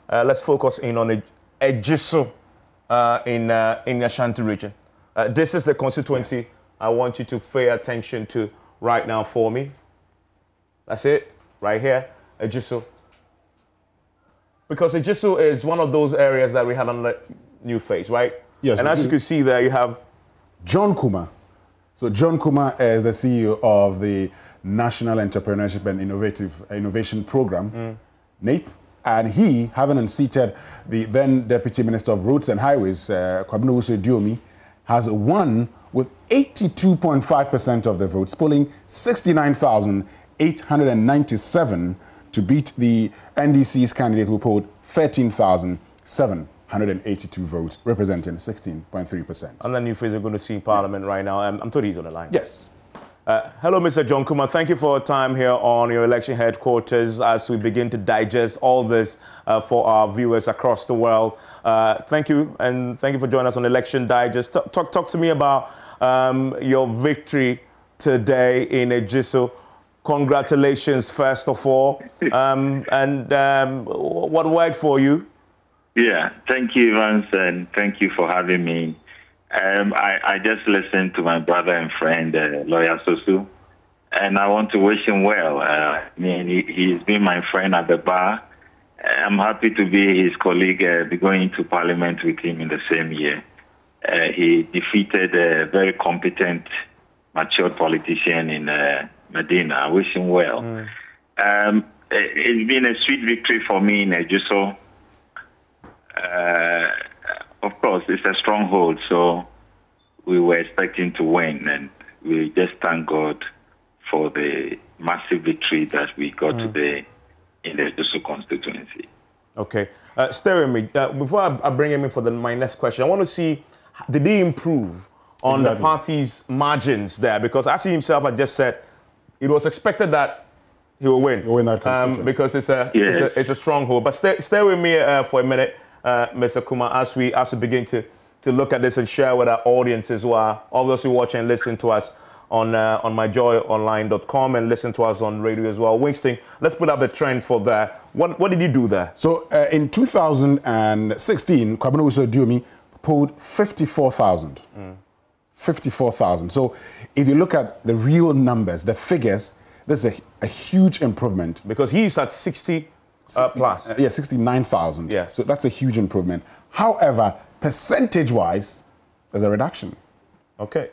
let's focus in on Ejisu in the Ashanti region. This is the constituency I want you to pay attention to right now for me. That's it, right here, Ejisu. Because Ejisu is one of those areas that we had on the new face, right? Yes. And as you can see there, you have John Kuma. So John Kuma is the CEO of the National Entrepreneurship and Innovation Program, NAPE. And he, having unseated the then Deputy Minister of Roads and Highways, Kwabena Owusu-Aduomi, has won with 82.5% of the votes, polling 69,897 to beat the NDC's candidate who polled 13,782 votes, representing 16.3%. And then you face are going to see in Parliament right now. I'm told he's on the line. Yes. Hello, Mr. John Kuma. Thank you for your time here on your election headquarters as we begin to digest all this for our viewers across the world. Thank you, and thank you for joining us on Election Digest. Talk to me about your victory today in Ejisu. Congratulations, first of all. What worked for you? Yeah, thank you, Evans, and thank you for having me. I just listened to my brother and friend, Lawyer Sosu, and I want to wish him well. He's been my friend at the bar. I'm happy to be his colleague, be going into Parliament with him in the same year. He defeated a very competent, mature politician in Medina. I wish him well. It's been a sweet victory for me in Ejisu. Of course, it's a stronghold, so we were expecting to win, and we just thank God for the massive victory that we got today in the Ejisu constituency. Okay. Stay with me. Before I bring him in for my next question, I want to see, did he improve on the party's margins there? Because as he himself had just said, it was expected that he will win. He'll win that constituency. Because it's a stronghold. But stay with me for a minute. Mr. Kuma, as we begin to look at this and share with our audiences who are obviously watching and listening to us on myjoyonline.com and listen to us on radio as well. Winston, let's put up the trend for that. What did you do there? So in 2016, Kwabena Owusu-Aduomi polled 54,000. 54,000. So if you look at the real numbers, the figures, there's a huge improvement. Because he's at 60 plus. 69,000. Yeah. So that's a huge improvement. However, percentage-wise, there's a reduction. Okay.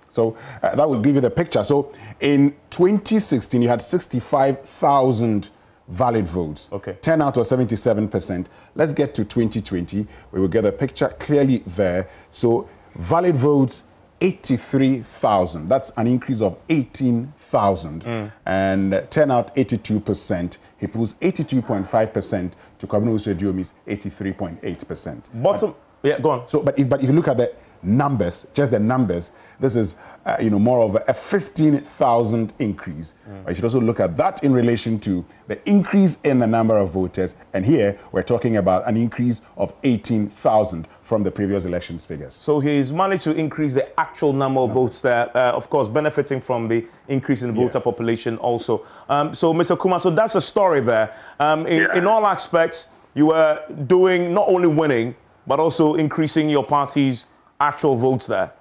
So that will give you the picture. So in 2016, you had 65,000 valid votes. Okay. Turnout was 77%. Let's get to 2020. We will get a picture clearly there. So valid votes, 83,000. That's an increase of 18,000. And turnout, 82%. He pulls 82.5% to Kwabena Owusu-Aduomi's 83.8%. Bottom, yeah, go on. So, but if you look at the numbers, just the numbers, this is more of a 15,000 increase. You should also look at that in relation to the increase in the number of voters. And here we're talking about an increase of 18,000 from the previous elections figures. So he's managed to increase the actual number of votes there, of course, benefiting from the increase in the voter population also. So, Mr. Kuma, so that's a story there. In all aspects, you were doing not only winning, but also increasing your party's actual votes there.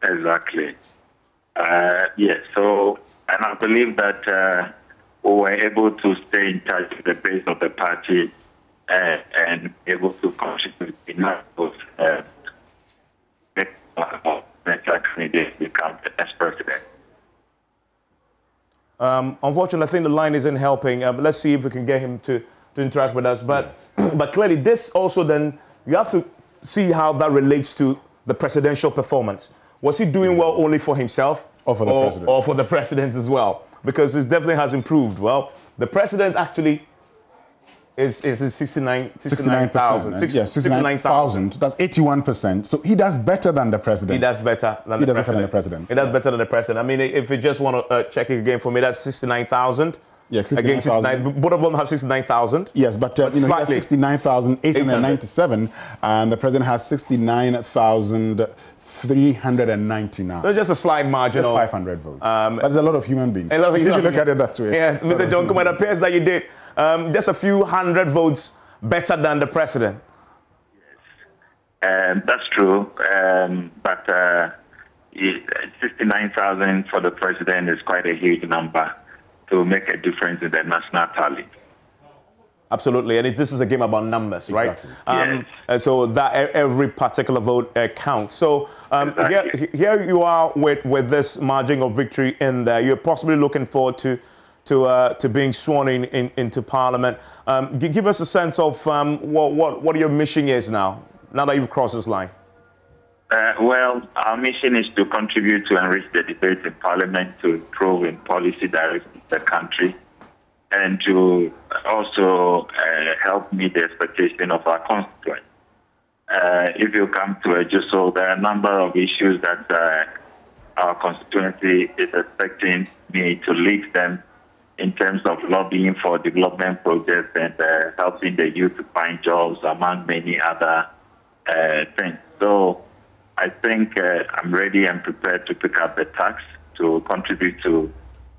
Exactly. Yes. So, and I believe that we were able to stay in touch with the base of the party and able to contribute enough to make our candidate become the next president. Unfortunately, I think the line isn't helping. Let's see if we can get him to interact with us. But clearly, this also then, you have to see how that relates to the presidential performance. Was he doing well only for himself? Or for the president? Or for the president as well? Because it definitely has improved. Well, the president actually is 69,000. 69,000. That's 81%. So he does better than the president. He does better than the president. He does better than the president. I mean, if you just want to check it again for me, that's 69,000. Yeah, 69,000. Both of them have 69,000. Yes, but he has 69,897, and the president has 69,399. There's just a slight margin. Just 500 votes. That's a lot of human beings. If you look at it that way. Yes, Mr. John Kuma, it appears that you did just a few hundred votes better than the president. That's true, but 69,000 for the president is quite a huge number to make a difference in the national tally. Absolutely, and this is a game about numbers, right? Exactly. Yes. And so that every particular vote counts. So Exactly. here you are with this margin of victory in there. You're possibly looking forward to being sworn into Parliament. Give us a sense of what your mission is now that you've crossed this line. Well, our mission is to contribute to enrich the debate in Parliament, to improve in policy direction of the country, and to also help meet the expectation of our constituents. If you come to Ejisu, there are a number of issues that our constituency is expecting me to lead them in terms of lobbying for development projects and helping the youth to find jobs, among many other things. So I think I'm ready and prepared to pick up the task to contribute to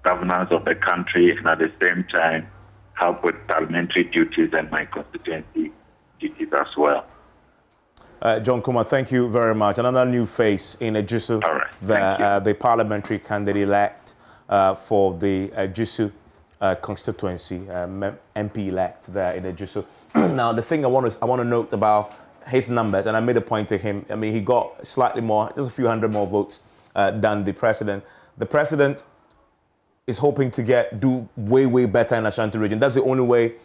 governance of the country and at the same time help with parliamentary duties and my constituency duties as well. John Kumah, thank you very much. Another new face in Ejisu, right. the parliamentary candidate-elect for the Ejisu constituency, MP-elect there in Ejisu. Now, the thing I want to note about his numbers, and I made a point to him, I mean, he got slightly more, just a few hundred more votes than the president. The president is hoping to do way, way better in Ashanti region. That's the only way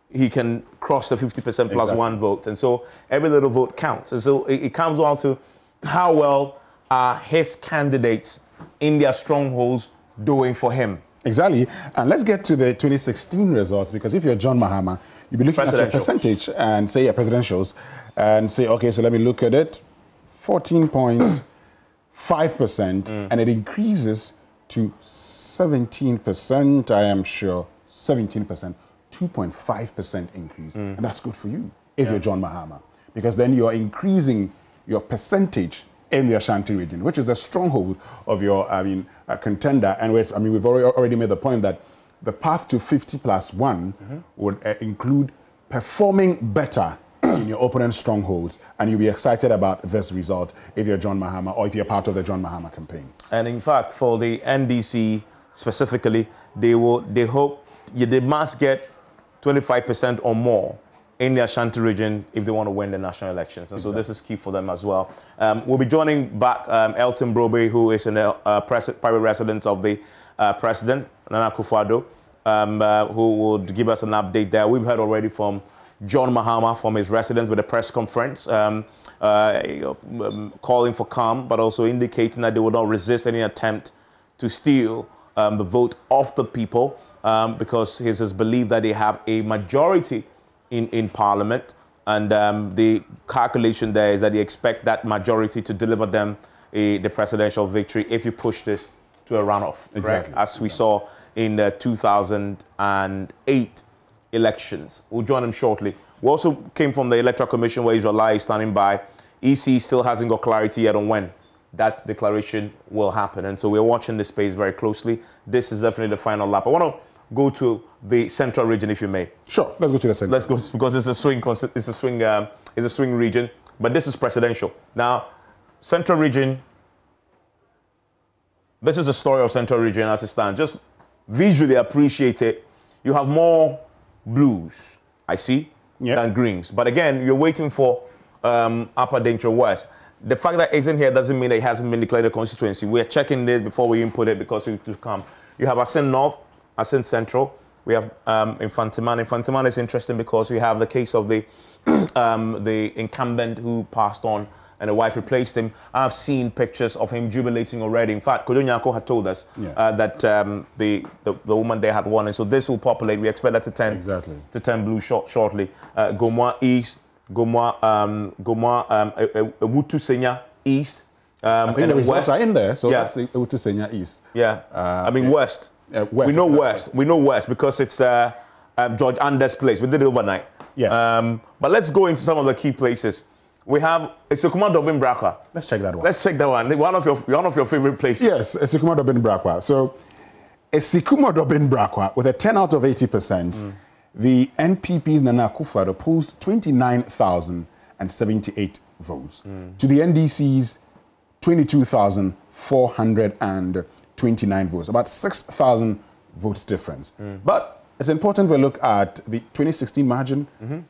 he can cross the 50% plus one vote. And so every little vote counts. And so it comes down to how well are his candidates in their strongholds doing for him. Exactly. And let's get to the 2016 results, because if you're John Mahama, you'll be looking at your percentage and say your presidentials and say, okay, so let me look at it. 14.5%, and it increases to 17%, I am sure, 17%, 2.5% increase. And that's good for you if you're John Mahama, because then you're increasing your percentage in the Ashanti region, which is the stronghold of your, contender. And we've already made the point that the path to 50+1 would include performing better in your opponent's strongholds, and you'll be excited about this result if you're John Mahama or if you're part of the John Mahama campaign. And in fact, for the NDC specifically, they hope they must get 25% or more in the Ashanti region if they want to win the national elections. And so this is key for them as well. We'll be joining back Elton Broby, who is in the private residence of the president, Nana Akufo-Addo, who would give us an update there. We've heard already from John Mahama from his residence with a press conference, calling for calm, but also indicating that they will not resist any attempt to steal the vote of the people, because he has believed that they have a majority in Parliament, and the calculation there is that they expect that majority to deliver them the presidential victory if you push this to a runoff, exactly, as we saw in the 2008 elections. We'll join him shortly. We also came from the Electoral Commission, where Israel is standing by. EC still hasn't got clarity yet on when that declaration will happen, and so we're watching this space very closely. This is definitely the final lap. I want to go to the central region, if you may. Sure, let's go to the central. Let's go, because it's a swing region, but this is presidential. Now, central region. This is the story of central region as it stands. Just visually appreciate it. You have more blues, I see, than greens. But again, you're waiting for Upper Daintree West. The fact that it isn't here doesn't mean that it hasn't been declared a constituency. We're checking this before we input it, because we could come. You have Assin North, Assin Central. We have Infantiman. Infantiman is interesting because we have the case of the incumbent who passed on and the wife replaced him. I've seen pictures of him jubilating already. In fact, Kojo Nyako had told us that the woman there had won, and so this will populate. We expect that to turn blue shortly. Gomwa East, Gomwa Ewutu Senya East. I think the results are in there, so that's Ewutu Senya East. West. We know West. We know West because it's George Anders' place. We did it overnight. But let's go into some of the key places. We have Esekuma Dobin Brakwa. Let's check that one. Let's check that one. One of your favorite places. Yes, Esekuma Dobin Brakwa. So Esekuma Dobin Brakwa, with a 10 out of 80%, the NPP's Nana Akufo-Addo posed 29,078 votes to the NDC's 22,429 votes, about 6,000 votes difference. But it's important we look at the 2016 margin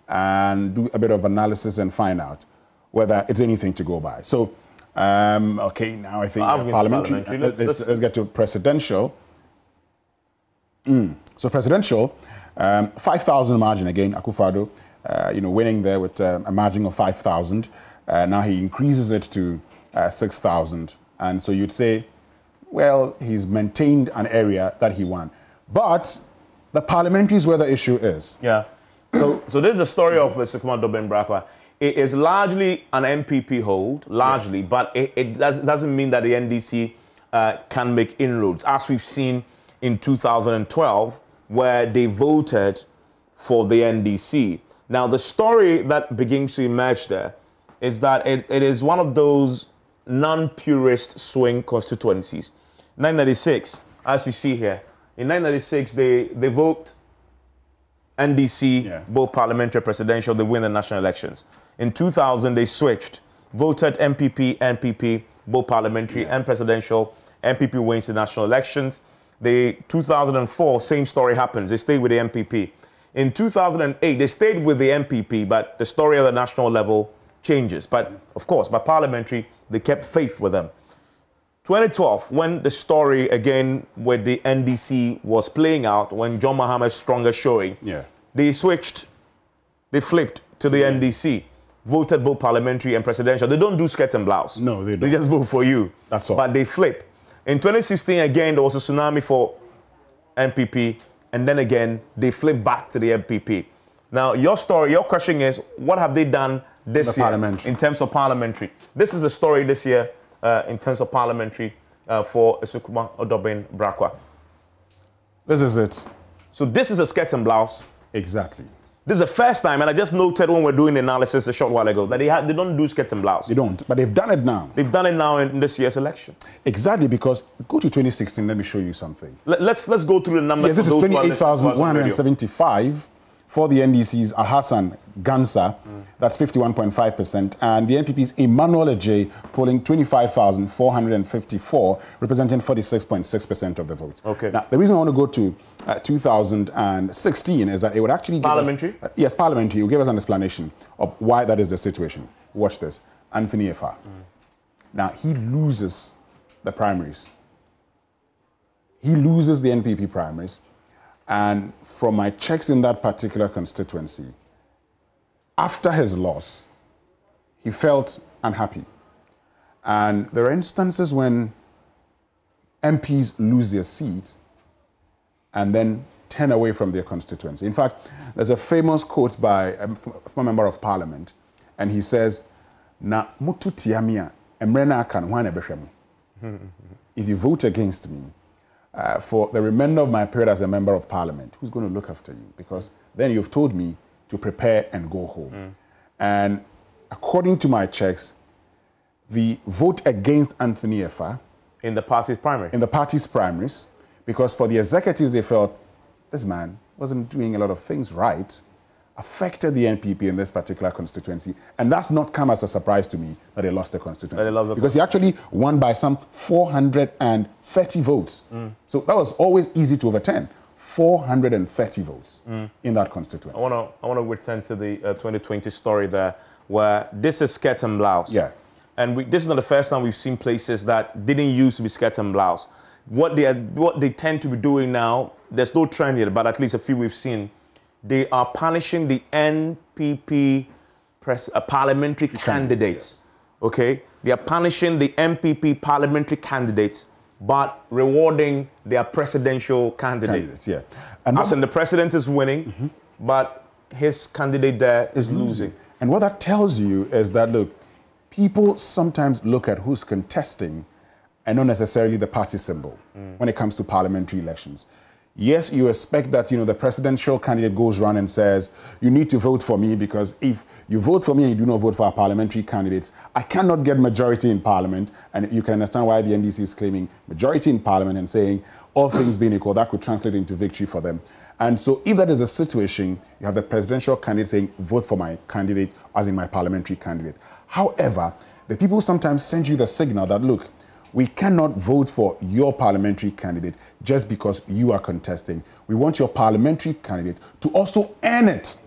and do a bit of analysis and find out whether it's anything to go by. So, okay, now I think parliamentary. Let's get to presidential. So presidential, 5,000 margin again, Akufo-Addo, winning there with a margin of 5,000. Now he increases it to 6,000. And so you'd say, well, he's maintained an area that he won. But the parliamentary is where the issue is. Yeah. So this is the story of Sekumar Odobeng Brakwa. It is largely an MPP hold, largely, but it doesn't mean that the NDC can make inroads, as we've seen in 2012, where they voted for the NDC. Now, the story that begins to emerge there is that it is one of those non-purist swing constituencies. 1996, as you see here, in 1996, they vote NDC, both parliamentary and presidential, they win the national elections. In 2000, they switched, voted NPP, both parliamentary and presidential. NPP wins the national elections. 2004, same story happens. They stayed with the NPP. In 2008, they stayed with the NPP, but the story at the national level changes. But, of course, by parliamentary, they kept faith with them. 2012, when the story, again, with the NDC was playing out, when John Mahama's strongest showing, they switched, they flipped to the NDC, voted both parliamentary and presidential. They don't do skirt and blouse. No, they don't. They just vote for you. That's all. But they flip. In 2016, again, there was a tsunami for NPP, and then again, they flip back to the NPP. Now, your story, your question is, what have they done this year in terms of parliamentary? This is a story this year in terms of parliamentary for Sekumar Odobeng Brakwa. This is it. So this is a skirt and blouse. Exactly. This is the first time, and I just noted when we're doing the analysis a short while ago, that they don't do skirts and blouse. They don't, but they've done it now. They've done it now in this year's election. Exactly, because go to 2016, let me show you something. Let's go through the numbers. Yes, this is 28,175 for the NDC's Alhassan Gansa, that's 51.5%, and the NPP's Emmanuel Ajay polling 25,454, representing 46.6% of the votes. Okay. Now, the reason I want to go to 2016 is that it would actually give parliamentary? us... yes, parliamentary. It will give us an explanation of why that is the situation. Watch this. Anthony Effah. Now, he loses the primaries. He loses the NPP primaries. And from my checks in that particular constituency, after his loss, he felt unhappy. And there are instances when MPs lose their seats and then turn away from their constituency. In fact, there's a famous quote by a former member of parliament, and he says, "Na mutu tiamia emrena kan wane beshemu." If you vote against me, for the remainder of my period as a member of parliament, who's going to look after you? Because then you've told me to prepare and go home. And according to my checks, the vote against Anthony Effah in the party's primary. In the party's primaries, because for the executives, they felt this man wasn't doing a lot of things right, affected the NPP in this particular constituency. And that's not come as a surprise to me that they lost the constituency. Because he actually won by some 430 votes. So that was always easy to overturn. 430 votes in that constituency. I want to return to the 2020 story there, where this is skirt and blouse. Yeah. And this is not the first time we've seen places that didn't used to be skirt and blouse. What they tend to be doing now, there's no trend yet, but at least a few we've seen, they are punishing the NPP parliamentary candidates, okay? They are punishing the NPP parliamentary candidates, but rewarding their presidential candidates. Yeah. And as in the president is winning, but his candidate there is losing. And what that tells you is that, look, people sometimes look at who's contesting and not necessarily the party symbol when it comes to parliamentary elections. Yes, you expect that, the presidential candidate goes around and says, you need to vote for me because if you vote for me and you do not vote for our parliamentary candidates, I cannot get majority in parliament. And you can understand why the NDC is claiming majority in parliament and saying all things being equal, that could translate into victory for them. And so if that is a situation, you have the presidential candidate saying, vote for my candidate, as in my parliamentary candidate. However, the people sometimes send you the signal that, look, we cannot vote for your parliamentary candidate just because you are contesting. We want your parliamentary candidate to also earn it.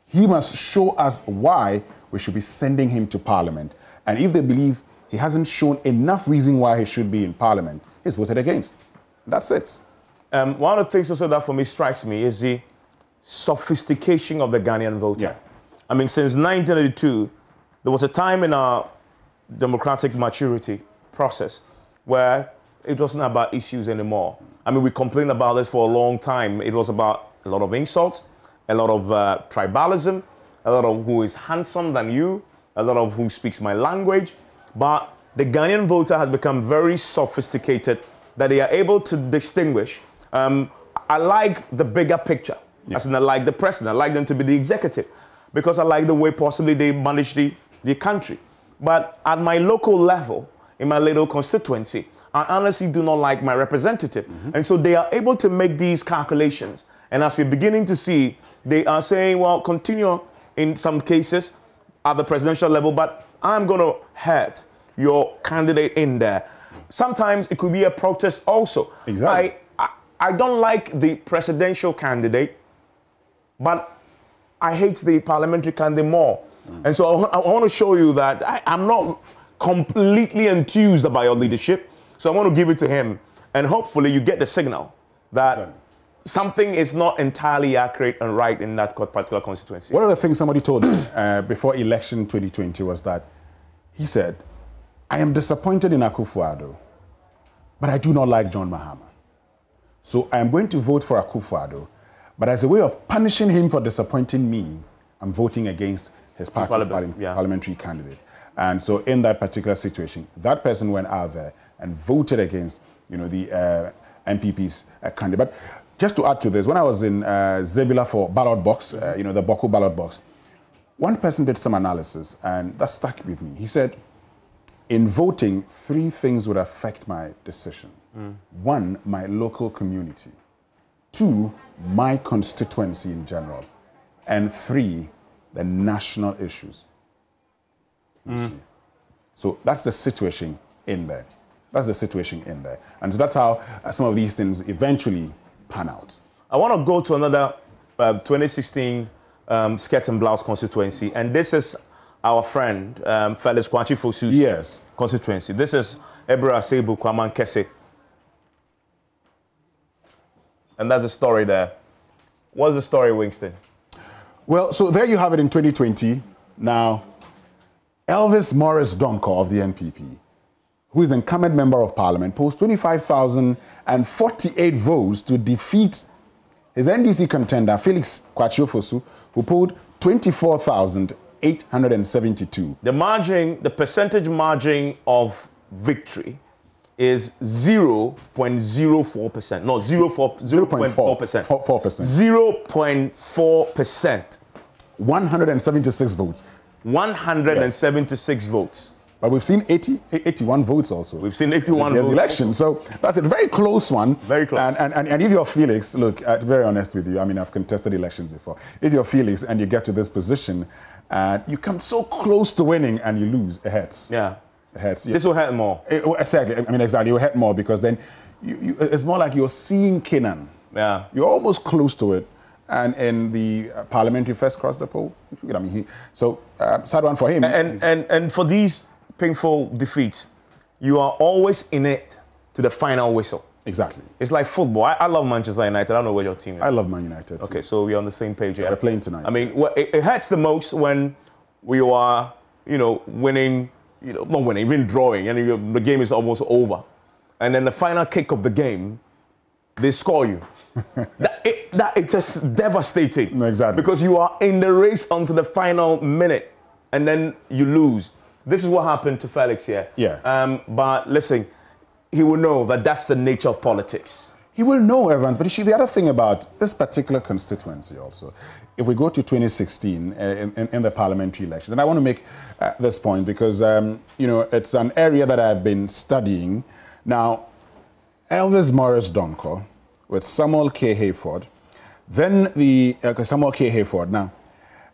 He must show us why we should be sending him to Parliament. And if they believe he hasn't shown enough reason why he should be in Parliament, he's voted against. That's it. One of the things also that for me strikes me is the sophistication of the Ghanaian voter. Yeah. I mean, since 1982, there was a time in our democratic maturity process where it wasn't about issues anymore. I mean, we complained about this for a long time. It was about a lot of insults, a lot of tribalism, a lot of who is handsome than you, a lot of who speaks my language. But the Ghanaian voter has become very sophisticated that they are able to distinguish. I like the bigger picture. Yeah. As in, I like the president. I like them to be the executive because I like the way possibly they manage the country. But at my local level, in my little constituency, I honestly do not like my representative. And so they are able to make these calculations. And as we're beginning to see, they are saying, well, continue in some cases at the presidential level, but I'm going to hurt your candidate in there. Sometimes it could be a protest also. Exactly. I don't like the presidential candidate, but I hate the parliamentary candidate more. And so I want to show you that I'm not completely enthused about your leadership. So I want to give it to him. And hopefully you get the signal that something is not entirely accurate and right in that particular constituency. One of the things somebody told me before election 2020 was that he said, I am disappointed in Akufo-Addo, but I do not like John Mahama. So I am going to vote for Akufo-Addo, but as a way of punishing him for disappointing me, I'm voting against his party's parliamentary candidate. And so in that particular situation, that person went out there and voted against, the NPP's candidate. But just to add to this, when I was in Zebula for ballot box, the Boku ballot box, one person did some analysis, and that stuck with me. He said, in voting, 3 things would affect my decision. 1, my local community. 2, my constituency in general. And 3, the national issues. So that's the situation in there. That's the situation in there. And so that's how some of these things eventually pan out. I want to go to another 2016 skirt and blouse constituency. And this is our friend, Felix Kwame Fosu's constituency. This is Ebra Asebu Kwaman Kese. And that's the story there. What's the story, Winston? Well, so there you have it in 2020. Now, Elvis Morris Donko of the NPP, who is the incumbent member of parliament, posted 25,048 votes to defeat his NDC contender, Felix Kwame Fosu, who polled 24,872. The percentage margin of victory is 0.04%. No, 0.4%. 0.4%. 176 votes. 176 votes. But we've seen 81 votes also. We've seen 81 votes. Election. So that's a very close one. Very close. And if you're Felix, look, to be very honest with you, I mean, I've contested elections before. If you're Felix and you get to this position and you come so close to winning and you lose, it hurts. Yeah. It hurts. This will hurt more. Exactly. I mean, exactly. It will hurt more because then it's more like you're seeing Canaan. Yeah. You're almost close to it. And in the parliamentary first cross the poll, I mean, sad one for him. And for these painful defeats, you are always in it to the final whistle. Exactly. It's like football. I love Manchester United. I don't know where your team is. I love Man United. Okay, so we're on the same page here. We're playing tonight. I mean, it hurts the most when we are, winning, not winning, even drawing, and the game is almost over. And then the final kick of the game, they score you. It's just devastating. No, exactly. Because you are in the race until the final minute, and then you lose. This is what happened to Felix here. Yeah. But listen, he will know that that's the nature of politics. He will know, Evans. But you see, the other thing about this particular constituency also, if we go to 2016 in the parliamentary elections, and I want to make this point because, it's an area that I've been studying. Now, Elvis Morris Donko with Samuel K. Hayford. Then Samuel K. Hayford. Now,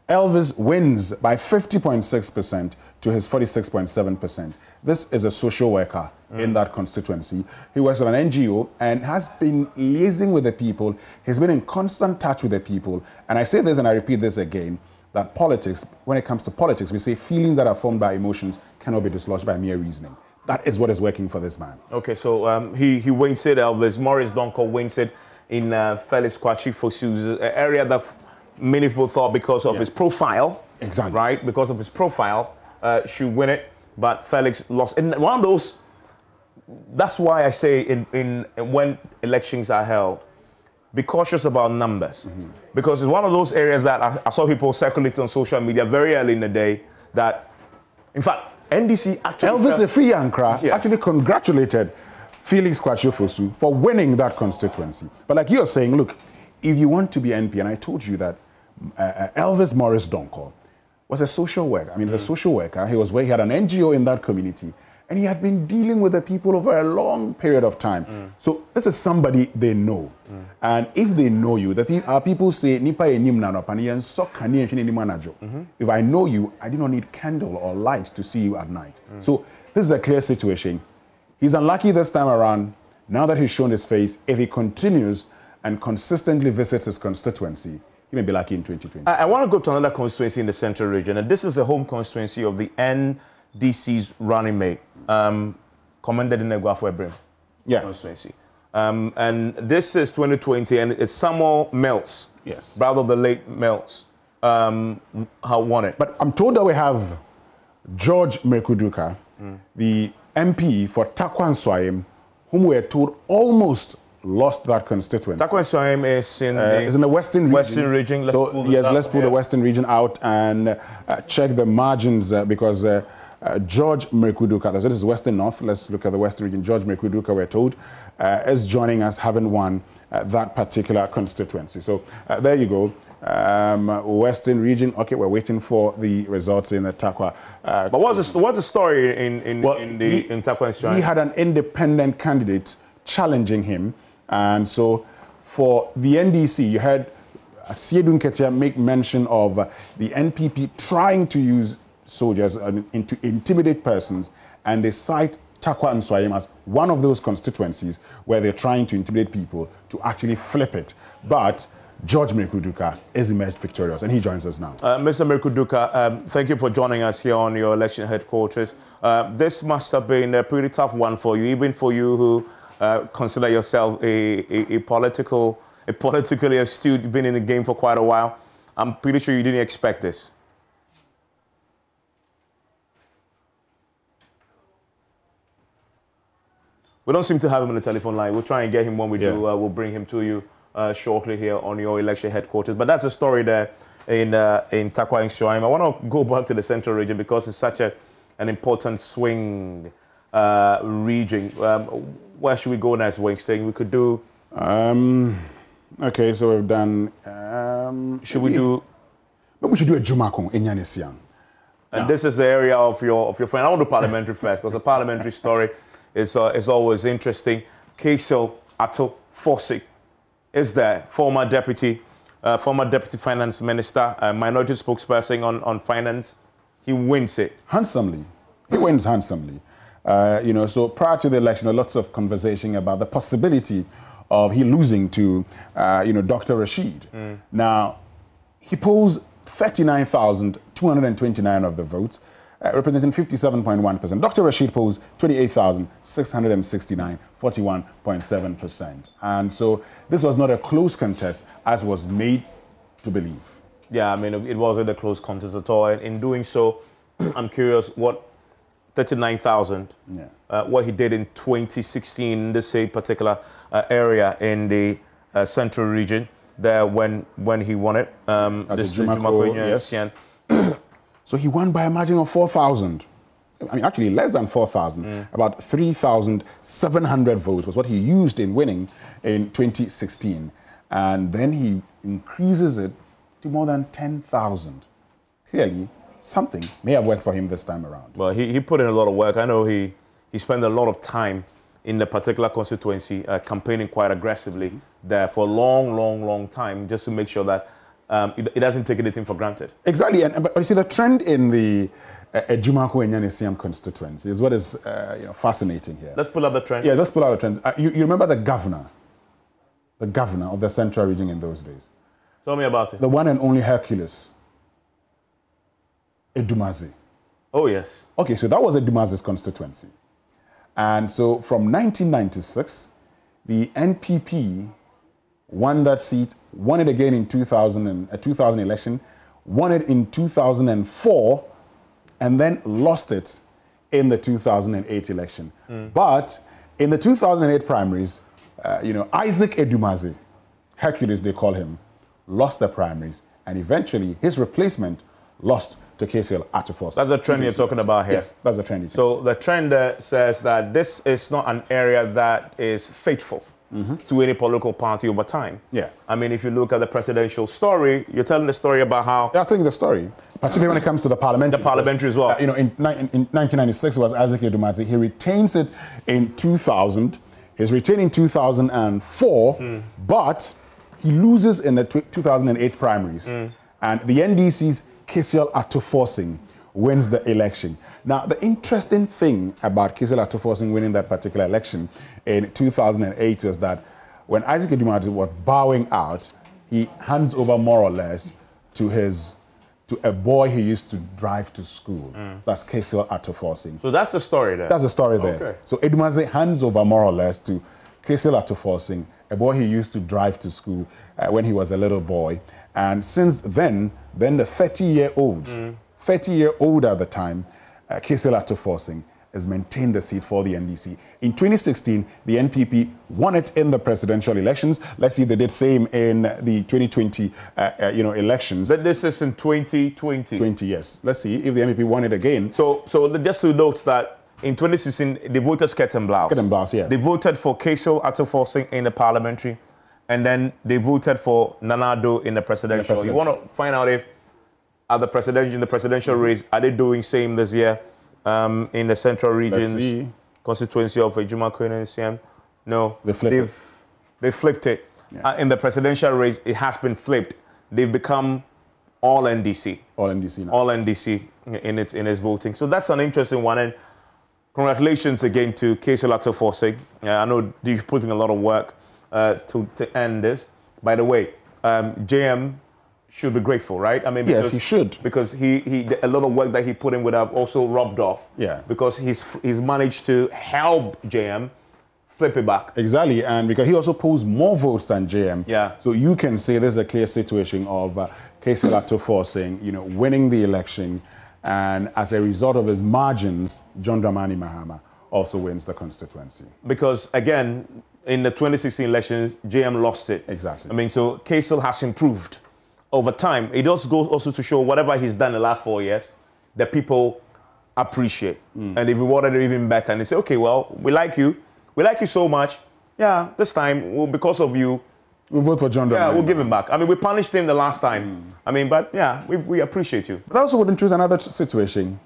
Elvis wins by 50.6% to his 46.7%. This is a social worker in that constituency. He works at an NGO and has been liaising with the people. He's been in constant touch with the people. And I say this and I repeat this again, that politics, when it comes to politics, we say feelings that are formed by emotions cannot be dislodged by mere reasoning. That is what is working for this man. Okay, so he wins it, Elvis. Maurice Donkor wins it in Felix Kwakye Fosu's area that many people thought because of his profile. Exactly. Right? Because of his profile, should win it. But Felix lost. And one of those, that's why I say when elections are held, be cautious about numbers. Because it's one of those areas that I saw people circulate on social media very early in the day that, in fact, NDC actually... Elvis Efri-Yankra actually congratulated Felix Kwakye Fosu for winning that constituency. But like you're saying, look, if you want to be NP, and I told you that Elvis Maurice Donkor was a social worker. I mean, he's a social worker. He had an NGO in that community, and he had been dealing with the people over a long period of time. So this is somebody they know. And if they know you, our people say, if I know you, I do not need candle or light to see you at night. So this is a clear situation. He's unlucky this time around. Now that he's shown his face, if he continues and consistently visits his constituency, he may be lucky in 2020. I want to go to another constituency in the Central Region, and this is a home constituency of the NDC's running mate, Commended Negwafo Ebrim constituency. And this is 2020, and it's Samuel Mills, brother of the late Mills, who won it. But I'm told that we have George Mrekuduka, the MP for Takwa Nsawam, whom we are told almost lost that constituency. Takwa Nsawam is in the Western region. Let's pull the Western region out and check the margins because George Mrekuduka, this is Western North, let's look at the Western region. George Mrekuduka, we're told, is joining us, having won that particular constituency. So there you go. Western region, okay, we're waiting for the results in the Takwa. But what's the story in Takwa Nsawam? He had an independent candidate challenging him. And so for the NDC, you heard Asiedu Nketia make mention of the NPP trying to use soldiers to intimidate persons, and they cite Takwa Nsawam as one of those constituencies where they're trying to intimidate people to actually flip it. But George Mrekuduka is emerged victorious, and he joins us now. Mr. Mrekuduka, thank you for joining us here on your election headquarters. This must have been a pretty tough one for you, even for you who consider yourself a politically astute, you've been in the game for quite a while. I'm pretty sure you didn't expect this. We don't seem to have him on the telephone line. We'll try and get him when we do. We'll bring him to you shortly here on your election headquarters. But that's a story there in Takwa Nsawam. I want to go back to the Central Region because it's such an important swing region. Where should we go next, Winston? We could do... okay, so we've done... should we do... But we should do a Jumakon in Yanisiang. And this is the area of your friend. I want to do parliamentary first because the parliamentary story is always interesting. Kasil Ato Forsic is there, former deputy finance minister, minority spokesperson on finance. He wins it. Handsomely. He wins handsomely. So prior to the election, lots of conversation about the possibility of he losing to, Dr. Rashid. Now, he polls 39,229 of the votes, representing 57.1%. Dr. Rashid polls 28,669, 41.7%. And so this was not a close contest, as was made to believe. Yeah, I mean, it wasn't a close contest at all. And in doing so, I'm curious what 39,000, what he did in 2016 in this particular area in the Central Region there when he won it. This is Jumako, yes. So he won by a margin of 4,000. I mean, actually less than 4,000. About 3,700 votes was what he used in winning in 2016. And then he increases it to more than 10,000. Clearly, something may have worked for him this time around. Well, he put in a lot of work. I know he spent a lot of time in the particular constituency campaigning quite aggressively there for a long, long, long time, just to make sure that it doesn't take anything for granted. Exactly, but you see the trend in the Ejumako Enyanisiam constituency is what is fascinating here. Let's pull up the trend. Yeah, let's pull out the trend. You remember the governor of the central region in those days? Tell me about it. The one and only Hercules, Edumazi. Oh, yes. Okay, so that was Edumazi's constituency. And so from 1996, the NPP won that seat, won it again in 2000 election, won it in 2004, and then lost it in the 2008 election. But in the 2008 primaries, Isaac Edumazi, Hercules they call him, lost the primaries, and eventually his replacement lost to KCL Atufos. That's the trend you're talking about here. Yes, that's the trend. So the trend says that this is not an area that is faithful to any political party over time. Yeah. I mean, if you look at the presidential story, you're telling the story about how... That's telling the story, particularly when it comes to the parliamentary. The parliamentary as well. In 1996 was Isaac Edumazi. He retains it in 2000. He's retained in 2004, but he loses in the 2008 primaries. And the NDC's KCL Atufosing wins the election. Now, the interesting thing about KCL Atufosing winning that particular election in 2008 was that when Isaac Edumazi was bowing out, he hands over more or less to a boy he used to drive to school. That's KCL Atufosing. So that's the story there. That's the story there. Okay. So Edumazi hands over more or less to KCL Atufosing, a boy he used to drive to school when he was a little boy. And since then the 30-year-old, 30-year-old at the time, KCL Atufosing, has maintained the seat for the NDC. In 2016, the NPP won it in the presidential elections. Let's see if they did same in the 2020 elections. But this is in 2020. 20, yes. Let's see if the NPP won it again. So just to note that in 2016, they voted skirt and blouse. Skirt and blouse, yeah. They voted for KCL Atufosing in the parliamentary, and then they voted for Nana Addo in the presidential. You want to find out if in the presidential race, are they doing same this year in the central regions constituency of Ejumako Enyanisiam? No, they flipped it. Yeah. In the presidential race, it has been flipped. They've become all NDC. All NDC now. All NDC in its voting. So that's an interesting one. And congratulations again to KCL Atufosing. I know you're putting a lot of work to end this. By the way, JM should be grateful, right? I mean, because, yes, he should, because he a lot of work that he put in would have also rubbed off. Yeah, because he's managed to help JM flip it back. Exactly, and because he also pulls more votes than JM. Yeah. So you can say there's a clear situation of KCL Atufosing, winning the election, and as a result of his margins, John Dramani Mahama also wins the constituency. Because again, in the 2016 elections, JM lost it. Exactly. I mean, so KCL has improved over time. It just goes also to show whatever he's done the last 4 years, the people appreciate. And if we wanted it even better, and they say, okay, well, we like you so much. Yeah, this time, because of you, we'll vote for John Dramani. Yeah, we'll give him back. I mean, we punished him the last time. I mean, but yeah, we appreciate you. But that also would introduce another situation,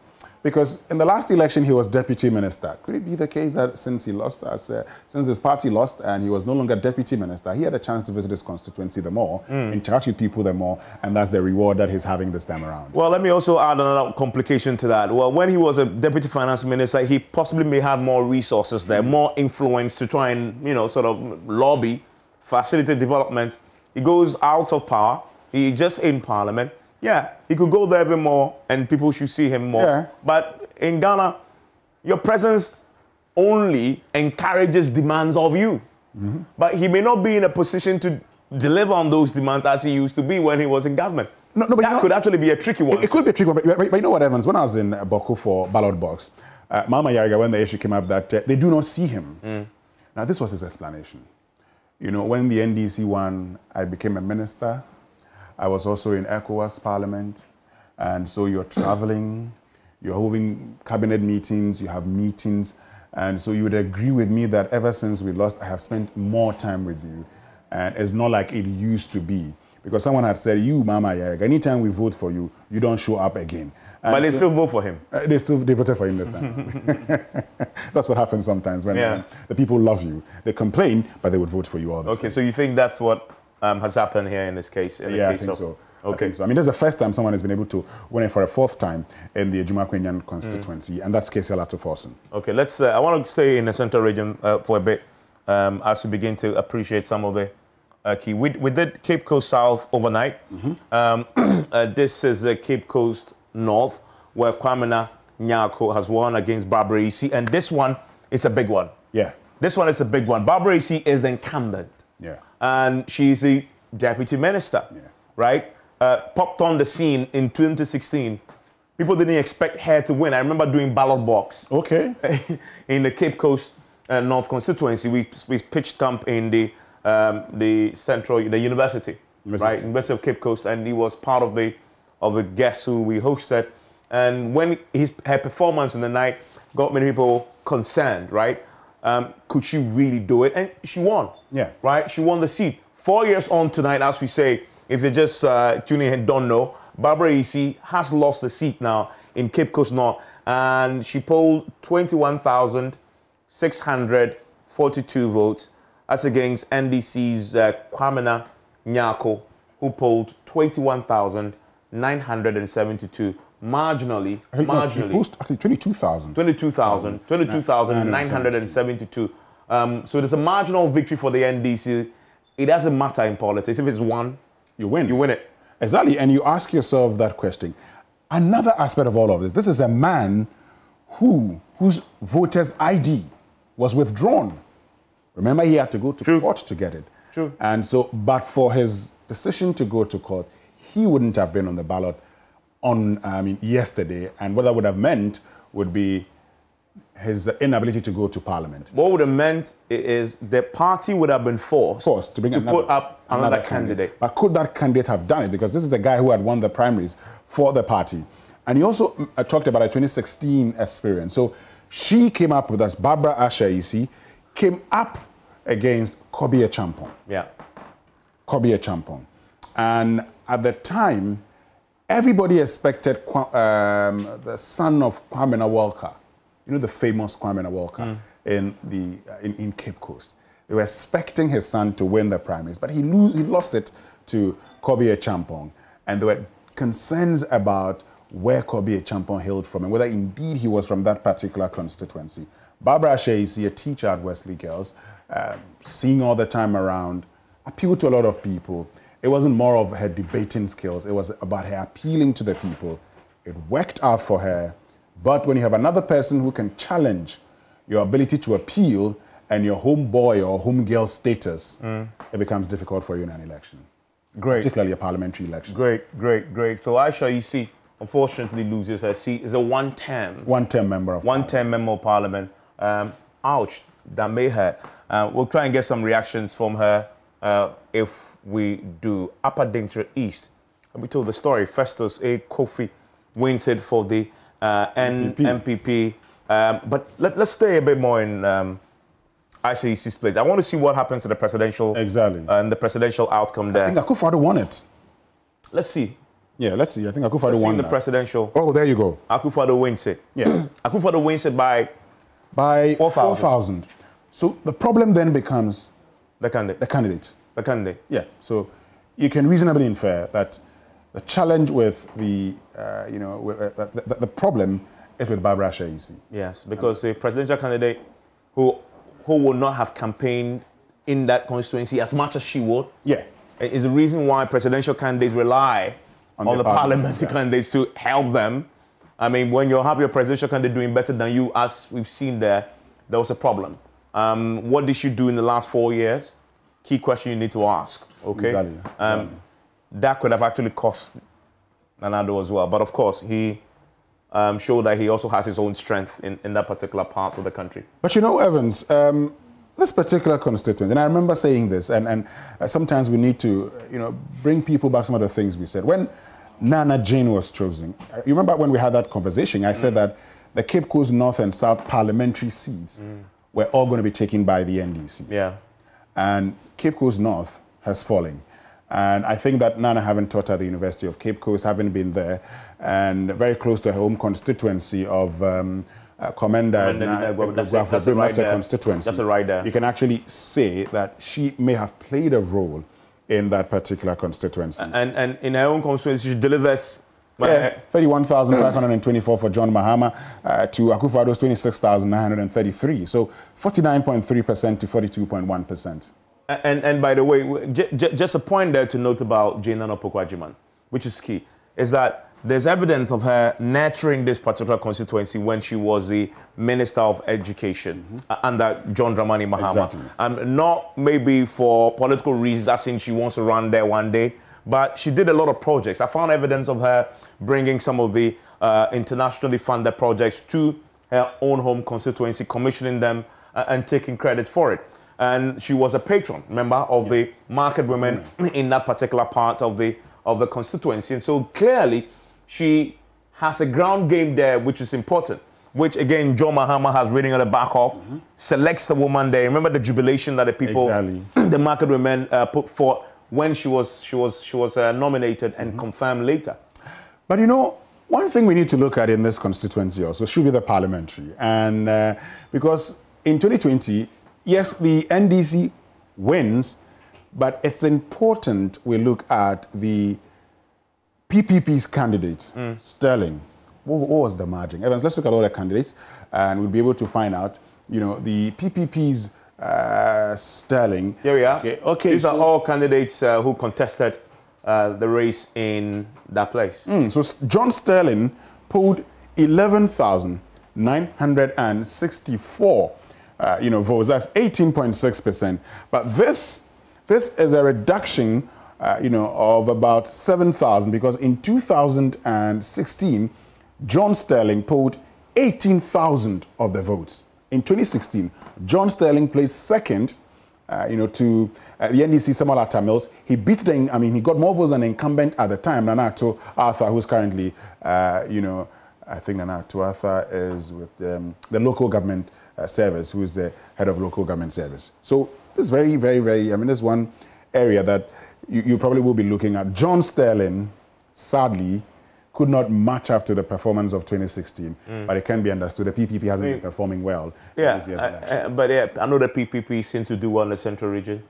because in the last election, he was deputy minister. Could it be the case that since since his party lost and he was no longer deputy minister, he had a chance to visit his constituency the more, interact with people the more, and that's the reward that he's having this time around? Well, let me also add another complication to that. Well, when he was a deputy finance minister, he possibly may have more resources there, more influence to try and, sort of lobby, facilitate development. He goes out of power. He's just in parliament. Yeah, he could go there even more and people should see him more. Yeah. But in Ghana, your presence only encourages demands of you. But he may not be in a position to deliver on those demands as he used to be when he was in government. No, but that could actually be a tricky one. It could be a tricky one, but you know what, Evans? When I was in Boko for ballot box, Mama Yariga, when the issue came up that they do not see him. Now, this was his explanation. When the NDC won, I became a minister. I was also in ECOWAS Parliament, and so you're traveling, you're holding cabinet meetings, you have meetings, and so you would agree with me that ever since we lost, I have spent more time with you, and it's not like it used to be. because someone had said, you, Mama Yerega, anytime we vote for you, you don't show up again. And but they still vote for him. They voted for him this time. That's what happens sometimes when the people love you. They complain, but they would vote for you all the same. So you think that's what has happened here in this case? I think so. Okay. I think so. I mean, this is the first time someone has been able to win it for a fourth time in the Ejuma Kwenyan constituency, and that's KCL Atuforsen. Okay, let's. I want to stay in the central region for a bit as we begin to appreciate some of the key. We did Cape Coast South overnight. This is Cape Coast North, where Kwamina Nyarko has won against Barbara Isi, and this one is a big one. Yeah. This one is a big one. Barbara Isi is the incumbent. Yeah. And she's the deputy minister. Yeah. Right? Popped on the scene in 2016. People didn't expect her to win. I remember doing ballot box. Okay. In the Cape Coast North constituency, we pitched camp in the university, right? University of Cape Coast, and he was part of the guests who we hosted. And when her performance in the night got many people concerned, right? Could she really do it? And she won. Yeah. Right? She won the seat. 4 years on tonight, as we say, if you're just tuning in and don't know, Barbara Isi has lost the seat now in Cape Coast North, and she polled 21,642 votes. That's against NDC's Kwamina Nyarko, who polled 21,972. Marginally. Actually, 22,000. 22,972. So there's a marginal victory for the NDC. It doesn't matter in politics. If it's one, you win. You win it. Exactly. And you ask yourself that question. Another aspect of all of this is a man whose voter's ID was withdrawn. Remember, he had to go to court to get it. True. And so, but for his decision to go to court, he wouldn't have been on the ballot yesterday. And what that would have meant would be his inability to go to Parliament. What would have meant is the party would have been forced to put up another candidate. But could that candidate have done it? Because this is the guy who had won the primaries for the party. And he also talked about a 2016 experience. So she came up with us, Barbara Asher Isi, came up against Kobie Champong. Yeah. Kobie Champong. And at the time, everybody expected the son of Kwame Nawalka, you know, the famous Kwame Nawalka in Cape Coast. They were expecting his son to win the primaries, but he lost it to Kobie Champong. And there were concerns about where Kobie Champong hailed from and whether indeed he was from that particular constituency. Barbara Asher Isi, a teacher at Wesley Girls, seeing all the time around, appealed to a lot of people. It wasn't more of her debating skills. It was about her appealing to the people. It worked out for her. But when you have another person who can challenge your ability to appeal and your homeboy or homegirl status, it becomes difficult for you in an election. Great. Particularly a parliamentary election. Great. So Asher Isi, unfortunately, loses her seat. Is a one-term member of Parliament. Ouch, that may hurt. We'll try and get some reactions from her if we do. Upper Daintree East. We told the story. Festus A. Kofi wins it for the NPP. But let's stay a bit more in Asher Isi's place. I want to see what happens to the presidential and the presidential outcome there. I think Akufo-Addo won it. Let's see. Yeah, let's see. I think Akufo-Addo won the presidential. Oh, there you go. Akufo-Addo wins it. Yeah. Akufo-Addo wins it by 4,000. So the problem then becomes the candidate. Yeah. So you can reasonably infer that the challenge with the problem is with Barbara Asher Isi. Yes, because the presidential candidate who will not have campaigned in that constituency as much as she would. Yeah. Is the reason why presidential candidates rely on the parliamentary candidates to help them. I mean, when you have your presidential candidate doing better than you, as we've seen there was a problem. What did she do in the last 4 years? Key question you need to ask, okay? Exactly. That could have actually cost Nana Addo as well. But of course, he showed that he also has his own strength in that particular part of the country. But you know, Evans, this particular constituency, and I remember saying this, and sometimes we need to, bring people back some of the things we said. When Nana Jane was chosen, you remember when we had that conversation, I said that the Cape Coast North and South parliamentary seats were all going to be taken by the NDC. Yeah. And Cape Coast North has fallen. And I think that Nana, having taught at the University of Cape Coast, having been there, and very close to her home constituency of Commander that's a constituency. That's a right there. You can actually say that she may have played a role in that particular constituency. And in her own constituency, she delivers... 31,524 for John Mahama to Akufo-Addo's 26,933. So 49.3% to 42.1%. And by the way, just a point there to note about Jane Nana Opoku-Agyeman, which is key, is that there's evidence of her nurturing this particular constituency when she was the Minister of Education under John Dramani Mahama. Exactly. Not maybe for political reasons, as in she wants to run there one day, but she did a lot of projects. I found evidence of her bringing some of the internationally funded projects to her own home constituency, commissioning them and taking credit for it. And she was a patron member of the market women in that particular part of the constituency. And so clearly, she has a ground game there, which is important, which again, John Mahama has reading at the back of, selects the woman there. Remember the jubilation that the people, the market women put forth when she was nominated and confirmed later. But you know, one thing we need to look at in this constituency also should be the parliamentary. And because in 2020, yes, the NDC wins, but it's important we look at the PPP's candidates. Sterling, what was the margin? Evans, let's look at all the candidates and we'll be able to find out, you know, the PPP's Sterling. Here we are. Okay, These are all candidates who contested the race in that place. So John Sterling polled 11,964 votes. That's 18.6%. But this is a reduction, of about 7,000, because in 2016, John Sterling polled 18,000 of the votes. In 2016, John Sterling placed second, to the NDC Samuel Atta Mills. He beat he got more votes than the incumbent at the time, Nana Atto Arthur, who's currently, I think Nana Atto Arthur is with the local government service, who is the head of local government service. So this is very, very, very, this is one area that you probably will be looking at. John Sterling, sadly, could not match up to the performance of 2016, but it can be understood. The PPP hasn't been performing well in this year's election. But I know the PPP seems to do well in the central region,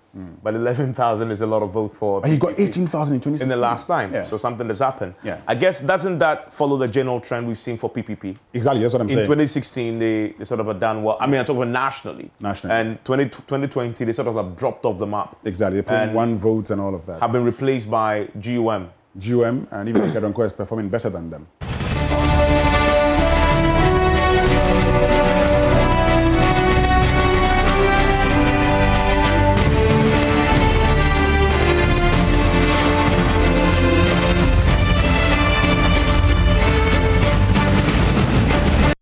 but 11,000 is a lot of votes for But he got 18,000 in 2016. in the last time, so something has happened. I guess, doesn't that follow the general trend we've seen for PPP? Exactly, that's what I'm saying. In 2016, they sort of have done well. I'm talking about nationally. And 2020, they sort of have dropped off the map. Exactly, they put in one vote and all of that. Have been replaced by GUM. GUM, and even Kedonko is performing better than them.